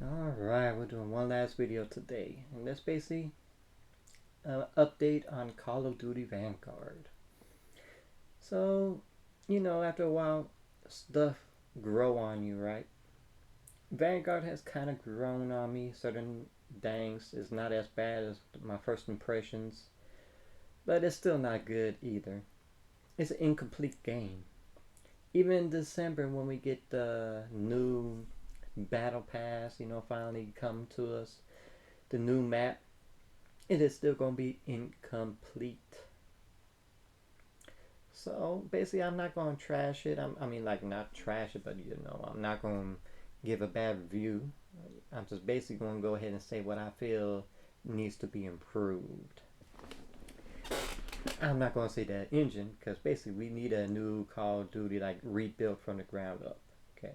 Alright, we're doing one last video today, and that's basically an update on Call of Duty Vanguard. So, after a while, stuff grow on you, right? Vanguard has kind of grown on me. Certain things is not as bad as my first impressions, but it's still not good either. It's an incomplete game. Even in December when we get the new battle pass, finally come to us, the new map, it is still going to be incomplete. So basically, I'm not going to trash it. I mean, like, not trash it, but I'm not going to give a bad review. I'm just basically going to go ahead and say what I feel needs to be improved. I'm not going to say that engine because basically we need a new Call of Duty, like, rebuilt from the ground up. Okay.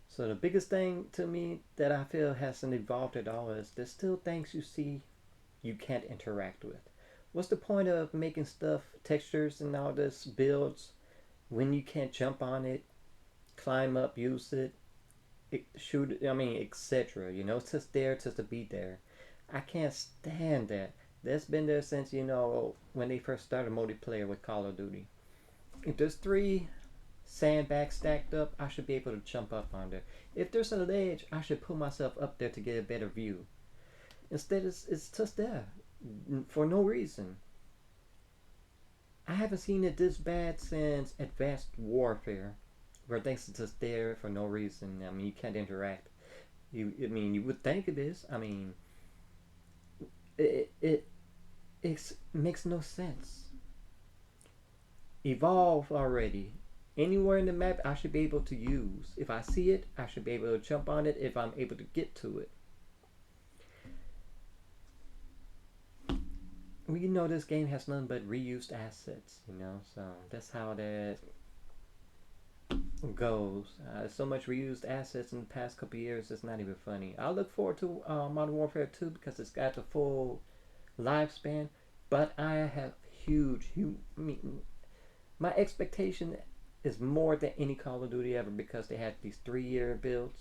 So the biggest thing to me that I feel hasn't evolved at all is there's still things you see you can't interact with. What's the point of making stuff, textures and all this builds when you can't jump on it, climb up, use it, shoot it, etc. It's just there just to be there. I can't stand that. That's been there since, when they first started multiplayer with Call of Duty. If there's three sandbags stacked up, I should be able to jump up on there. If there's a ledge, I should put myself up there to get a better view. Instead, it's just there for no reason. I haven't seen it this bad since Advanced Warfare, where things are just there for no reason. You can't interact. You would think it is. It makes no sense. Evolve already. Anywhere in the map, I should be able to use. If I see it, I should be able to jump on it if I'm able to get to it. We know this game has nothing but reused assets, so that's how that goes. So much reused assets in the past couple years, it's not even funny. I look forward to Modern Warfare 2 because it's got the full lifespan, but I have my expectation is more than any Call of Duty ever because they had these 3-year builds,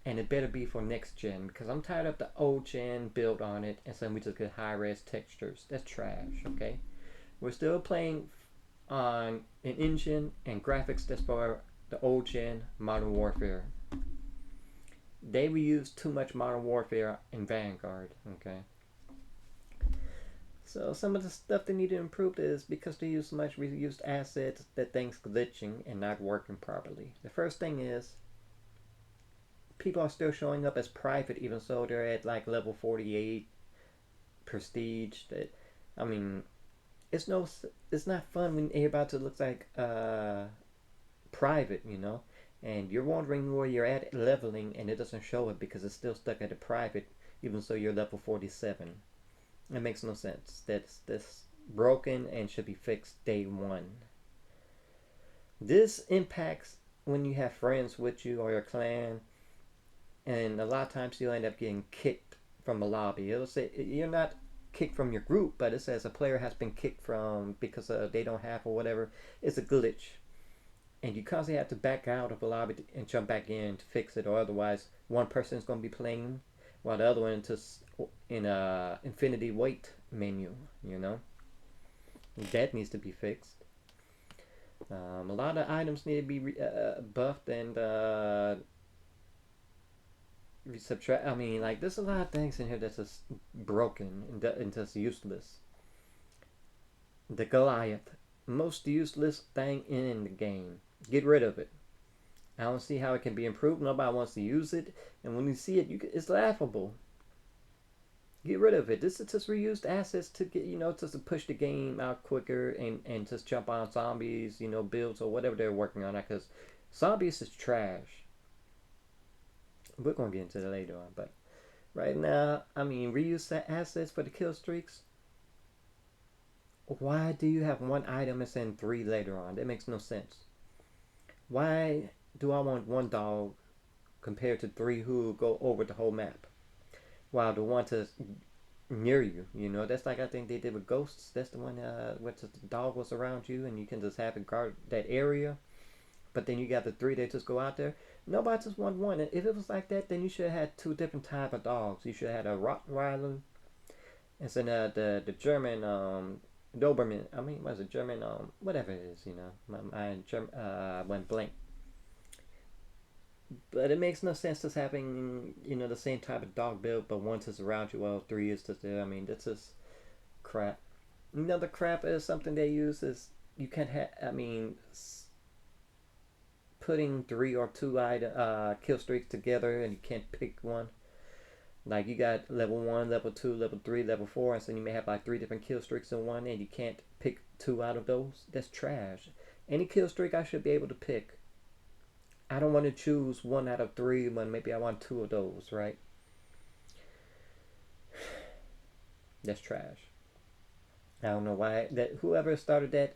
and it better be for next gen because I'm tired of the old gen build on it and saying we just get high res textures. That's trash. Okay, we're still playing on an engine and graphics that's for the old gen Modern Warfare. They reused too much Modern Warfare in Vanguard. Okay, so some of the stuff they need to improve is because they use so much reused assets that things glitching and not working properly. The first thing is people are still showing up as private even though they're at like level 48 prestige. That I mean, it's not fun when everybody looks like private, and you're wondering where you're at leveling and it doesn't show it because it's still stuck at a private even though you're level 47. It makes no sense. That's broken and should be fixed day one. This impacts when you have friends with you or your clan, and a lot of times you'll end up getting kicked from a lobby. It'll say you're not kicked from your group, but it says a player has been kicked from because they don't have or whatever. It's a glitch, and you constantly have to back out of a lobby and jump back in to fix it, or otherwise one person is going to be playing while the other one just in a infinity wait menu. That needs to be fixed. A lot of items need to be buffed and subtract. Like, there's a lot of things in here that's just broken and just useless. The Goliath, most useless thing in the game. Get rid of it. I don't see how it can be improved. Nobody wants to use it, and when you see it, it's laughable. Get rid of it. This is just reused assets to get, just to push the game out quicker and just jump on zombies, builds or whatever they're working on. Because zombies is trash. We're gonna get into that later on, but right now, reuse assets for the kill streaks. Why do you have one item and send 3 later on? That makes no sense. Why do I want 1 dog compared to 3 who go over the whole map? While the one to near you, that's like I think they did with Ghosts. That's the one where the dog was around you and you can just have it guard that area. But then you got the 3 that just go out there. Nobody just want one. If it was like that, then you should have had two different type of dogs. You should have had a Rottweiler instead of the German Doberman. I mean, what's it, German whatever it is, you know. My German went blank. But it makes no sense just having, you know, the same type of dog build, but one is around you, well, three is just there. I mean, that's just crap. You know, the crap is something they use is you can't have. I mean, putting three or two kill streaks together, and you can't pick one. Like you got level one, level two, level three, level four, and so you may have like three different kill streaks in one, and you can't pick two out of those. That's trash. Any kill streak I should be able to pick. I don't want to choose one out of three when maybe I want two of those, right? That's trash. I don't know why that whoever started that,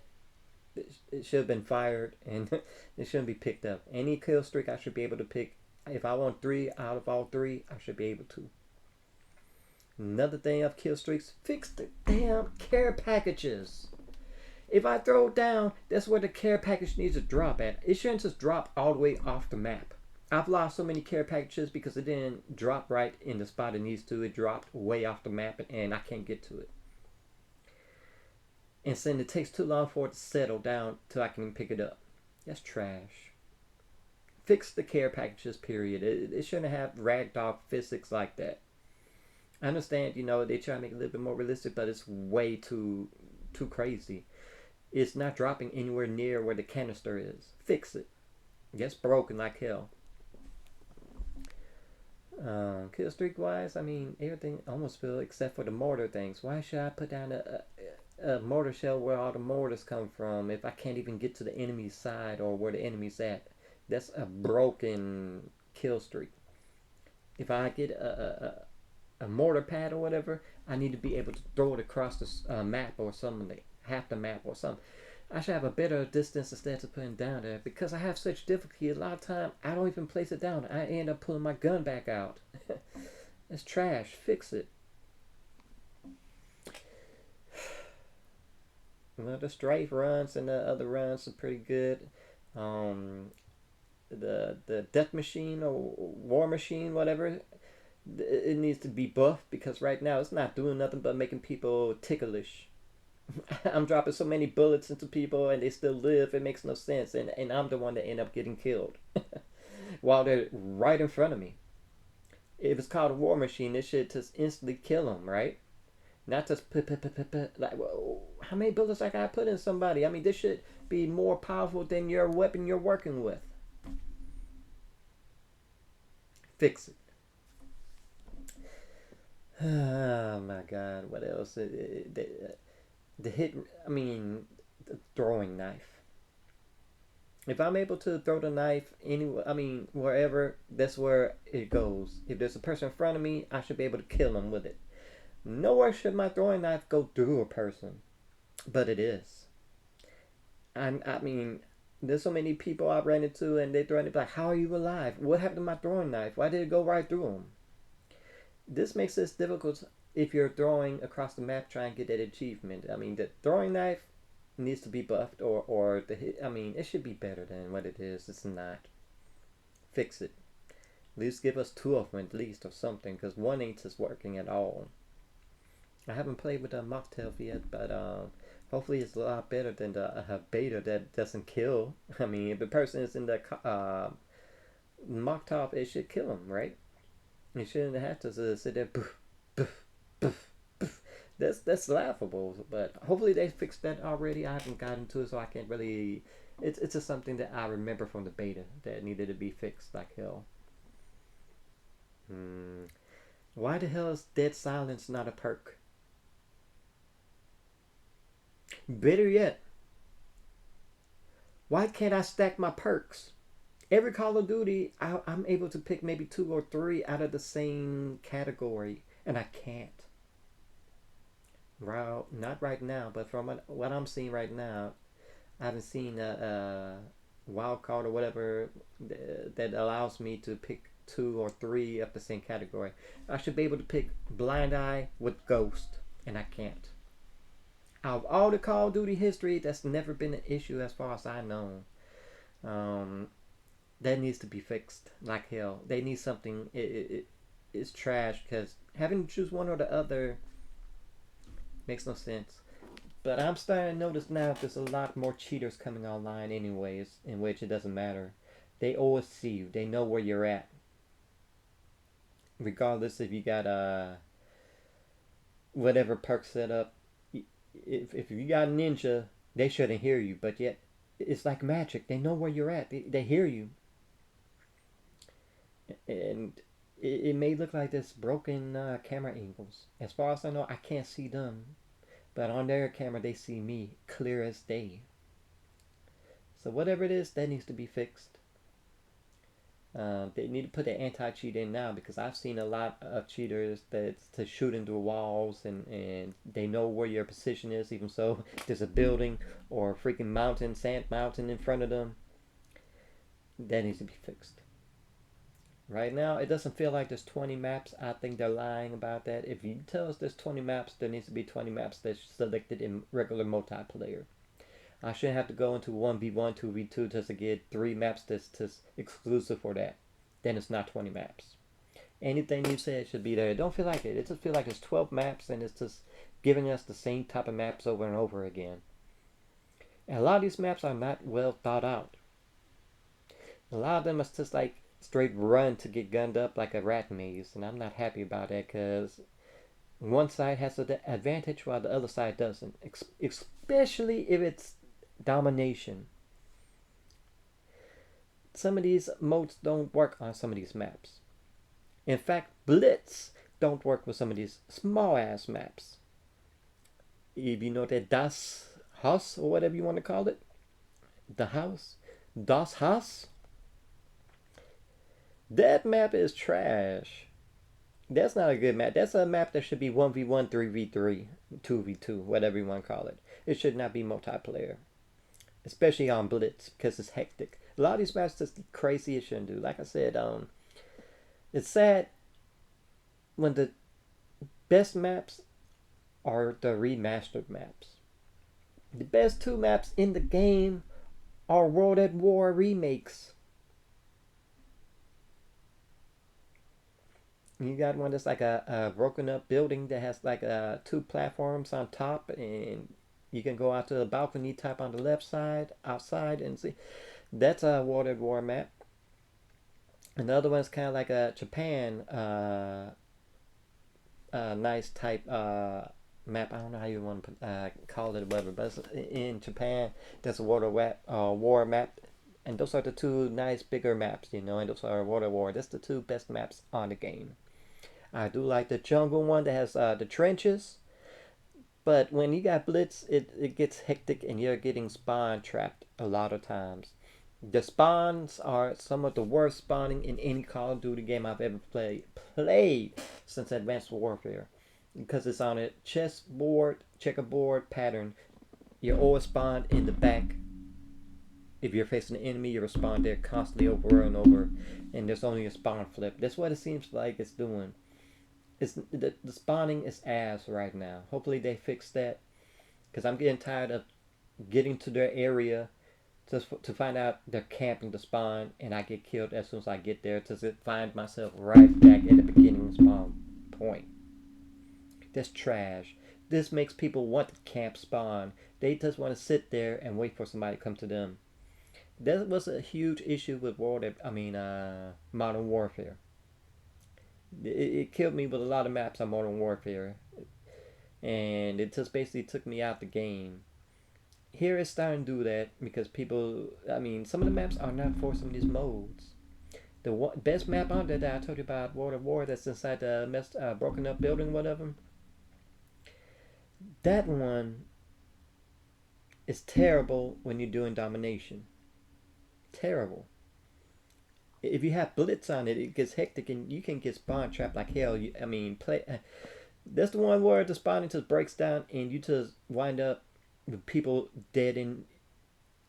it should have been fired and it shouldn't be picked up. Any kill streak I should be able to pick. If I want three out of all three, I should be able to. Another thing of kill streaks, fix the damn care packages. If I throw it down, that's where the care package needs to drop at. It shouldn't just drop all the way off the map. I've lost so many care packages because it didn't drop right in the spot it needs to. It dropped way off the map and I can't get to it. And then it takes too long for it to settle down till I can pick it up. That's trash. Fix the care packages, period. It shouldn't have ragdoll physics like that. I understand, you know, they try to make it a little bit more realistic, but it's way too crazy. It's not dropping anywhere near where the canister is. Fix it. It's broken like hell. Kill streak wise, I mean, everything almost filled except for the mortar things. Why should I put down a mortar shell where all the mortars come from if I can't even get to the enemy's side or where the enemy's at? That's a broken kill streak. If I get a mortar pad or whatever, I need to be able to throw it across the map or something, like half the map or something. I should have a better distance instead of putting it down there because I have such difficulty. A lot of time I don't even place it down. I end up pulling my gun back out. It's trash. Fix it. Well, the strafe runs and the other runs are pretty good. The death machine or war machine, whatever, it needs to be buffed because right now it's not doing nothing but making people ticklish. I'm dropping so many bullets into people and they still live. It makes no sense, and I'm the one that end up getting killed while they're right in front of me. If it's called a war machine, it should just instantly kill them, right? Not just like, whoa, how many bullets I gotta put in somebody? I mean, this should be more powerful than your weapon you're working with. Fix it. Oh my God! What else? The hit. I mean, the throwing knife. If I'm able to throw the knife anywhere, I mean, wherever, that's where it goes. If there's a person in front of me, I should be able to kill them with it. Nowhere should my throwing knife go through a person, but it is. I mean, there's so many people I've ran into, and they throwing it like, "How are you alive? What happened to my throwing knife? Why did it go right through them?" This makes this difficult if you're throwing across the map trying to get that achievement. I mean, the throwing knife needs to be buffed, or the hit. I mean, it should be better than what it is. It's not. Fix it. At least give us two of them at least or something, because one ain't just working at all. I haven't played with the mocktail yet, but hopefully it's a lot better than the beta that doesn't kill. I mean, if the person is in the mocktail, it should kill him, right? You shouldn't have to sit there, boof, boof, boof, boof. That's laughable, but hopefully they fixed that already. I haven't gotten to it, so I can't really. It's just something that I remember from the beta that needed to be fixed like hell. Why the hell is deadslience not a perk? Better yet, why can't I stack my perks? Every Call of Duty, I'm able to pick maybe two or three out of the same category, and I can't. Well, not right now, but from what I'm seeing right now, I haven't seen a wild card or whatever that allows me to pick two or three of the same category. I should be able to pick blind eye with ghost, and I can't. Out of all the Call of Duty history, that's never been an issue as far as I know. that needs to be fixed like hell. They need something. It's trash because having to choose one or the other makes no sense. But I'm starting to notice now there's a lot more cheaters coming online anyways, in which it doesn't matter. They always see you. They know where you're at. Regardless if you got whatever perk set up. If you got ninja, they shouldn't hear you. But yet, it's like magic. They know where you're at. They hear you. And it may look like this broken camera angles. As far as I know, I can't see them. But on their camera, they see me clear as day. So whatever it is, that needs to be fixed. They need to put the anti-cheat in now because I've seen a lot of cheaters that's to shoot into walls and they know where your position is. Even so, there's a building or a freaking mountain, sand mountain in front of them. That needs to be fixed. Right now, it doesn't feel like there's 20 maps. I think they're lying about that. If you tell us there's 20 maps, there needs to be 20 maps that's selected in regular multiplayer. I shouldn't have to go into 1v1, 2v2 just to get 3 maps that's just exclusive for that. Then it's not 20 maps. Anything you said should be there. It don't feel like it. It just feels like it's 12 maps and it's just giving us the same type of maps over and over again. And a lot of these maps are not well thought out. A lot of them is just like straight run to get gunned up like a rat maze. And I'm not happy about that because one side has the advantage while the other side doesn't. Especially if it's domination. Some of these modes don't work on some of these maps. In fact, Blitz don't work with some of these small ass maps. If you know that Das Haus or whatever you want to call it, the house, Das Haus, that map is trash. That's not a good map. That's a map that should be 1v1, 3v3, 2v2, whatever you want to call it. It should not be multiplayer. Especially on Blitz, because it's hectic. A lot of these maps just crazy it shouldn't do. Like I said, it's sad when the best maps are the remastered maps. The best 2 maps in the game are World at War remakes. You got one that's like a broken up building that has like 2 platforms on top, and you can go out to the balcony type on the left side, outside, and see. That's a World at War map. Another one's kind of like a Japan nice type map. I don't know how you want to call it or whatever, but in Japan, there's a war map. And those are the 2 nice bigger maps, and those are World at War. That's the 2 best maps on the game. I do like the jungle one that has the trenches. But when you got Blitz, it gets hectic and you're getting spawn trapped a lot of times. The spawns are some of the worst spawning in any Call of Duty game I've ever played since Advanced Warfare. Because it's on a checkerboard pattern. You're always spawned in the back. If you're facing an enemy, you respawn there constantly over and over. And there's only a spawn flip. That's what it seems like it's doing. The spawning is ass right now. Hopefully they fix that. Because I'm getting tired of getting to their area just to find out they're camping the spawn. And I get killed as soon as I get there. To find myself right back at the beginning spawn point. That's trash. This makes people want to camp spawn. They just want to sit there and wait for somebody to come to them. That was a huge issue with Modern Warfare. It killed me with a lot of maps on Modern Warfare. And it just basically took me out the game. Here it's starting to do that because some of the maps are not for some of these modes. The best map on there that I told you about, World of War, that's inside the broken up building, whatever. That one is terrible when you're doing domination. Terrible. If you have Blitz on it, it gets hectic and you can get spawn trapped like hell. That's the one where the spawning just breaks down and you just wind up with people dead in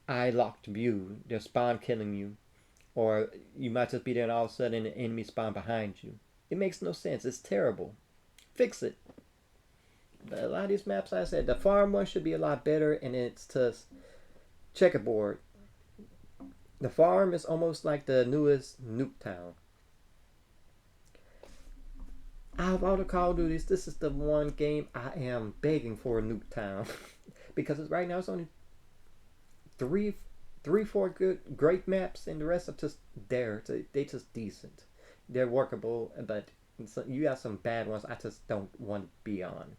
eye-locked view. They're spawn killing you. Or you might just be there and all of a sudden an enemy spawn behind you. It makes no sense. It's terrible. Fix it. But a lot of these maps, like I said, the farm one should be a lot better and it's just checkerboard. The farm is almost like the newest Nuketown. Out of all the Call of Duties, this is the one game I am begging for a Nuketown. Because right now it's only three, four good, great maps, and the rest are just there. They just decent. They're workable, but you got some bad ones I just don't want to be on.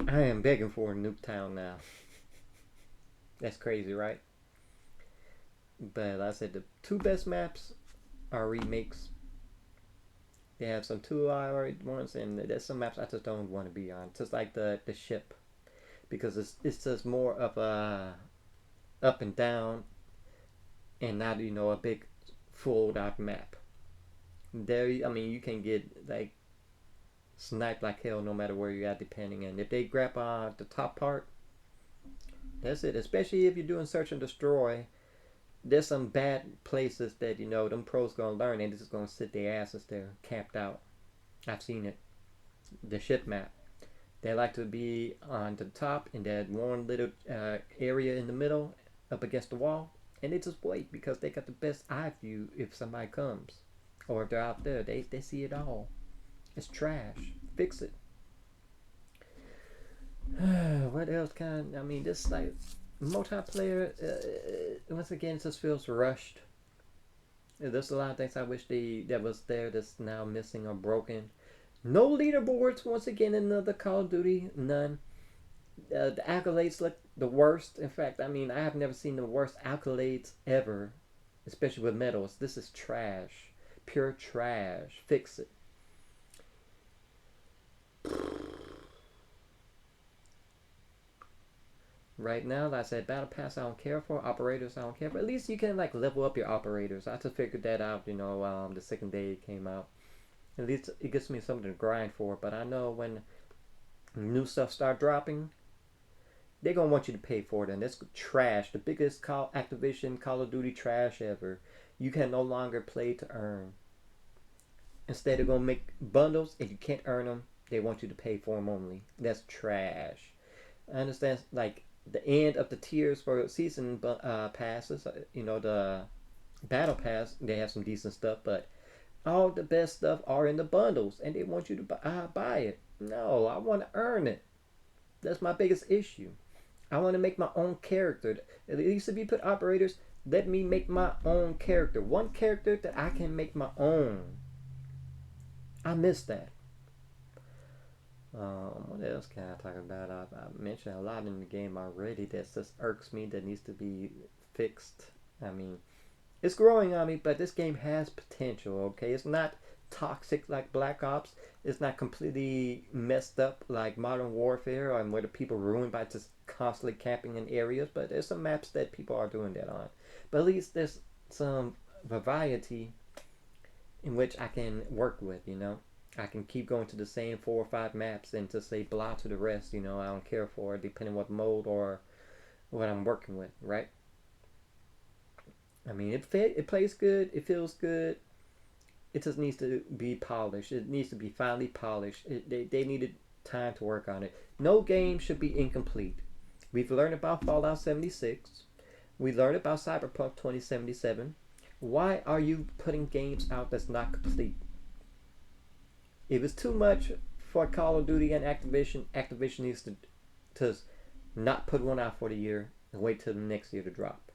I am begging for a Nuketown now. That's crazy, right? But like I said, the two best maps are remakes. They have some 2 hour ones, and there's some maps I just don't want to be on. Just like the ship, because it's just more of a up and down, and not a big fold out map. There, I mean, you can get like sniped like hell no matter where you're at, depending. And if they grab the top part, that's it. Especially if you're doing search and destroy, there's some bad places that them pros gonna learn, and they're just gonna sit their asses there camped out. I've seen it. The ship map. They like to be on the top in that one little area in the middle, up against the wall, and they just wait because they got the best eye view if somebody comes, or if they're out there, they see it all. It's trash. Fix it. What else I mean, this like multiplayer. Once again, it just feels rushed. There's a lot of things I wish that was there that's now missing or broken. No leaderboards once again in another Call of Duty. None. The accolades look the worst. In fact, I mean, I have never seen the worst accolades ever, especially with medals. This is trash. Pure trash. Fix it. Right now, like I said, battle pass I don't care for. Operators I don't care for. At least you can like level up your operators. I just figured that out. The second day it came out. At least it gives me something to grind for. But I know when new stuff start dropping, they're gonna want you to pay for it, and that's trash. The biggest Activision Call of Duty trash ever. You can no longer play to earn. Instead, they're gonna make bundles. If you can't earn them, they want you to pay for them only. That's trash. I understand, like the end of the tiers for season passes. The battle pass. They have some decent stuff, but all the best stuff are in the bundles, and they want you to buy it. No, I want to earn it. That's my biggest issue. I want to make my own character. At least if you put operators, let me make my own character. One character that I can make my own. I miss that. What else can I talk about? I mentioned a lot in the game already that just irks me, that needs to be fixed. I mean, it's growing on me, but this game has potential, okay? It's not toxic like Black Ops. It's not completely messed up like Modern Warfare, and where the people ruined by just constantly camping in areas. But there's some maps that people are doing that on. But at least there's some variety in which I can work with, I can keep going to the same 4 or 5 maps and just say blah to the rest, I don't care for it, depending on what mode or what I'm working with, right? I mean, it plays good, it feels good. It just needs to be polished. It needs to be finely polished. They needed time to work on it. No game should be incomplete. We've learned about Fallout 76. We learned about Cyberpunk 2077. Why are you putting games out that's not complete? If it's too much for Call of Duty and Activision needs to not put one out for the year and wait till the next year to drop.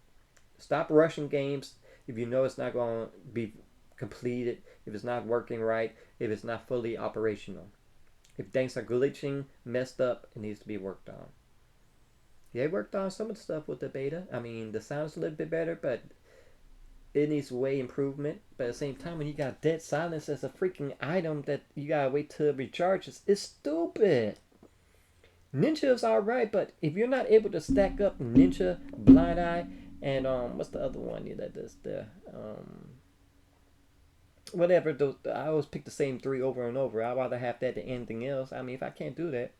Stop rushing games if you know it's not going to be completed, if it's not working right, if it's not fully operational. If things are glitching, messed up, it needs to be worked on. They worked on some of the stuff with the beta. I mean, the sound's a little bit better, but it needs way improvement. But at the same time, when you got dead silence as a freaking item that you gotta wait till it recharges, it's stupid. Ninja is alright, but if you're not able to stack up Ninja, Blind Eye, and what's the other one that does the whatever, I always pick the same 3 over and over. I'd rather have that than anything else. I mean, if I can't do that,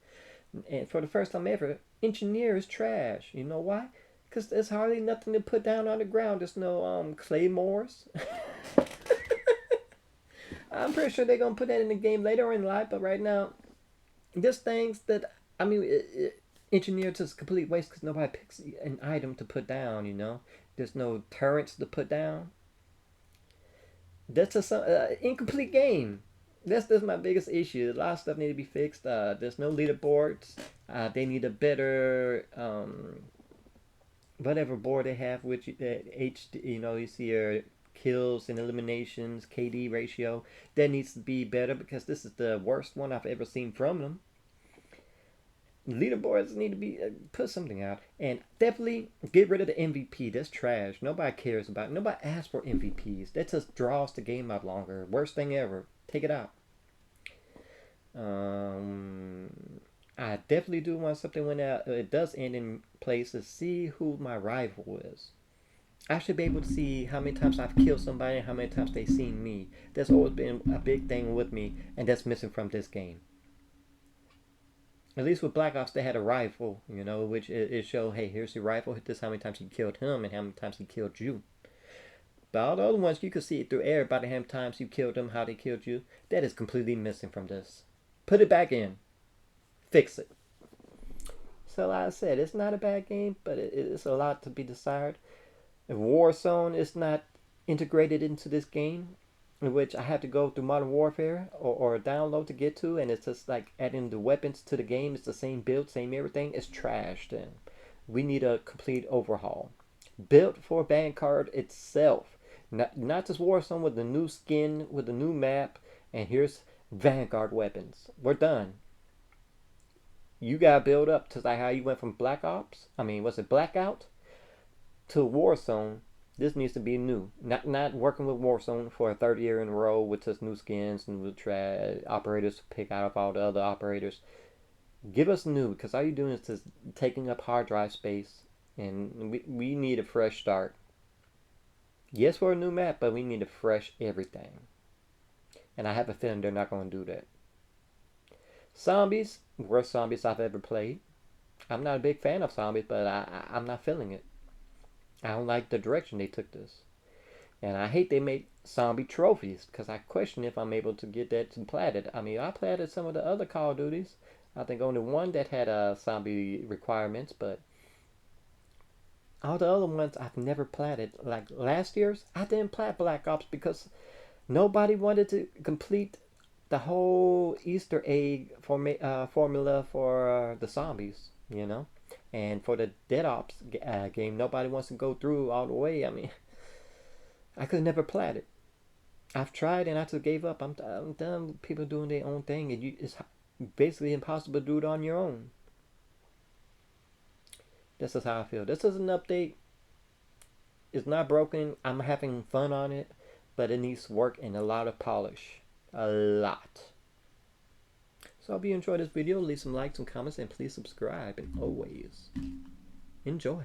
and for the first time ever, engineer is trash. You know why? Because there's hardly nothing to put down on the ground. There's no claymores. I'm pretty sure they're going to put that in the game later in life, but right now, there's things that, I mean, engineered to complete waste because nobody picks an item to put down. You know, there's no turrets to put down. That's a incomplete game. That's my biggest issue. A lot of stuff need to be fixed. There's no leaderboards. They need a better whatever board they have, which HD. You know, you see your kills and eliminations, KD ratio. That needs to be better because this is the worst one I've ever seen from them. Leaderboards need to be put something out, and definitely get rid of the MVP. That's trash. Nobody cares about it. Nobody asks for MVPs. That just draws the game out longer. Worst thing ever. Take it out. I definitely do want something when it does end in place to see who my rival is. I should be able to see how many times I've killed somebody and how many times they've seen me. That's always been a big thing with me, and that's missing from this game. At least with Black Ops, they had a rifle, you know, which it showed, hey, here's your rifle. This is how many times he killed him and how many times he killed you. But all the other ones, you could see it through air about how many times you killed them, how they killed you. That is completely missing from this. Put it back in. Fix it. So like I said, it's not a bad game, but it's a lot to be desired. If Warzone is not integrated into this game, in which I have to go through Modern Warfare or download to get to, and it's just like adding the weapons to the game. It's the same build, same everything. It's trash. Then we need a complete overhaul, built for Vanguard itself, not just Warzone with the new skin, with the new map, and here's Vanguard weapons. We're done. You gotta build up to like how you went from Black Ops. I mean, was it Blackout to Warzone? This needs to be new. Not working with Warzone for a third year in a row with just new skins and new operators to pick out of all the other operators. Give us new, because all you're doing is just taking up hard drive space, and we need a fresh start. Yes, for a new map, but we need a fresh everything. And I have a feeling they're not going to do that. Zombies, worst zombies I've ever played. I'm not a big fan of zombies, but I'm not feeling it. I don't like the direction they took this. And I hate they made zombie trophies, because I question if I'm able to get that platted. I mean, I platted some of the other Call of Duties. I think only one that had zombie requirements, but all the other ones I've never platted. Like last year's, I didn't plat Black Ops because nobody wanted to complete the whole Easter egg formula for the zombies, you know? And for the Dead Ops game, nobody wants to go through all the way. I mean, I could never plat it. I've tried and I just gave up. I'm done with people doing their own thing, and it's basically impossible to do it on your own. This is how I feel. This is an update. It's not broken. I'm having fun on it, but it needs work and a lot of polish. A lot. So I hope you enjoyed this video. Leave some likes and comments, and please subscribe. And always enjoy.